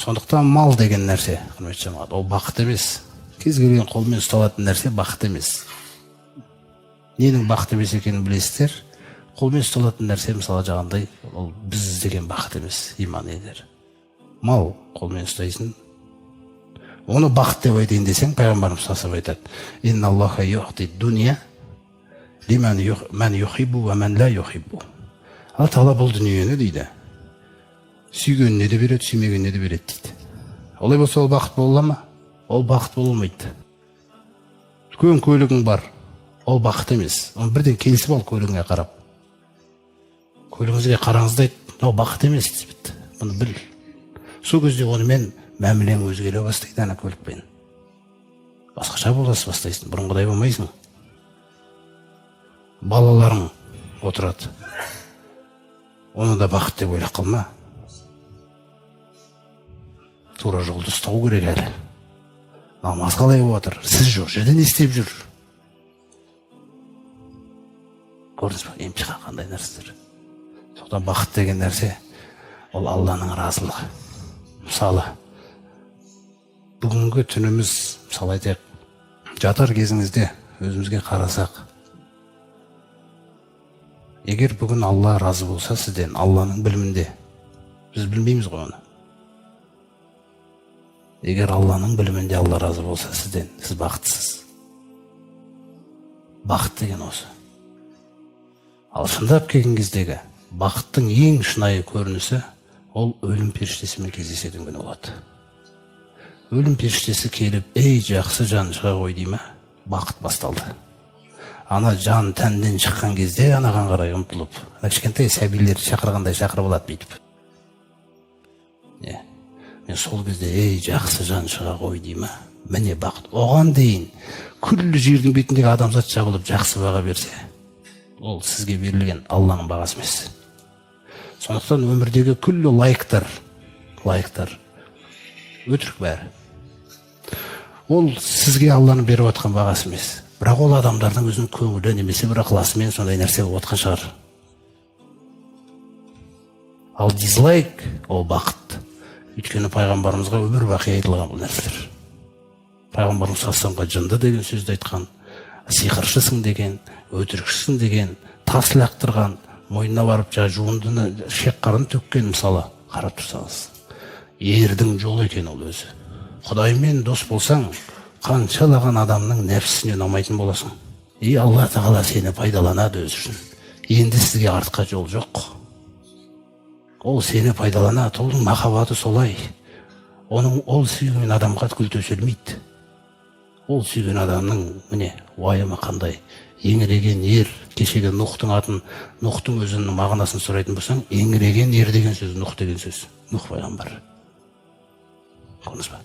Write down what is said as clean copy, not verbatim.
Сондықтан мал деген нәрсе, құрметті жамағат, ол бақыт емес. Кез келген қолмен ұсталатын нәрсе бақыт емес. Ненің бақыт емес екенін білесіздер. Қолмен ұсталатын нәрсе, мысалы жаңағындай, ол біз іздеген бақыт емес, иман едер. Мал қолмен ұстайсың. Оны бақыт деп айтайын десең, пайғамбарымыз сасып айтады: «Инна Аллаха юхти дуния лиман юхибу ва ман ла юхибу». Алла Тағала бұл дүниені дейді, сүйгеніне де береді, сүймегеніне де береді дейді. Олай болса, ол бақыт бола ма? Ол бақыт бола алмайды. Үлкен көлігің бар, ол бақыт емес. Оны бірден келісіп ал көлігіңе қарап. Көлігіңізге қараңыз дейді, ол бақыт емес дейді. Бұны біл. Сол кезде онымен мәмілең өзгере бастайды ана көлікпен. Басқаша боласыз бастайсың, бұрынғыдай болмайсың. Балаларың отырады. Оны да бақыт деп ойлап қалма. Тура жолды ұстау керек әлі. Намаз қалай болып отыр? Сіз жоқ жерде не істеп жүр? Көрдіңіз ба, емтихан қандай нәрселер. Сондықтан бақыт деген нәрсе, ол Алланың разылығы. Мысалы, бүгінгі түніміз, мысалы айтайық, жатар кезіңізде өзімізге қарасақ, егер бүгін Алла разы болса сізден, Алланың білімінде, біз білмейміз ғой оны. Егер Алланың білімінде Алла разы болса сізден, сіз бақыттысыз. Бақыт деген осы. Ал шындап келген кездегі бақыттың ең шынайы көрінісі ол өлім періштесімен кездесетін күні болады. Өлім періштесі келіп, ей жақсы жан шыға ғой дей ма, бақыт басталды. Ана жан тәннен шыққан кезде анаған қарай ұмтылып, кішкентай сәбилерді шақырғандай шақырып алады бүйтіп. Мен сол кезде, ей жақсы жан шыға ғой дей ма, міне бақыт. Оған дейін күллі жердің бетіндегі адамзат жабылып жақсы баға берсе, ол сізге берілген Алланың бағасы емес. Сондықтан өмірдегі күллі лайктар өтірік бәрі. Ол сізге Алланың беріп отқан бағасы емес. Бірақ ол адамдардың өзінің көңілі немесе бір ықыласымен сондай нәрсе болып отқан шығар. Ал дизлайк ол бақыт. Өйткені пайғамбарымызға өмір бақи айтылған бұл нәрселер. Пайғамбарымыз саллаллаху жынды деген сөзді айтқан, сиқыршысың деген, өтірікшісің деген, тас лақтырған, мойнына барып жуындыны шек қарын төккен, мысалы, қарап тұрсаңыз, ердің жолы екен ол өзі. Құдаймен дос болсаң, қаншалаған адамның нәпсісіне ұнамайтын боласың. Алла Тағала сені пайдаланады өзі үшін. Енді сізге артқа жол жоқ. Ол сені пайдаланады, оның махаббаты солай. Ол сүйген адамға гүл төселмейді. Ол сүйген адамның, міне, уайымы қандай. Еңіреген ер, кешегі Нұхтың атын, Нұхтың өзінің мағынасын сұрайтын болсаң, еңіреген ер деген сөз, Нұх деген сөз. Нұх пайғамбар. Көрдіңіз ба?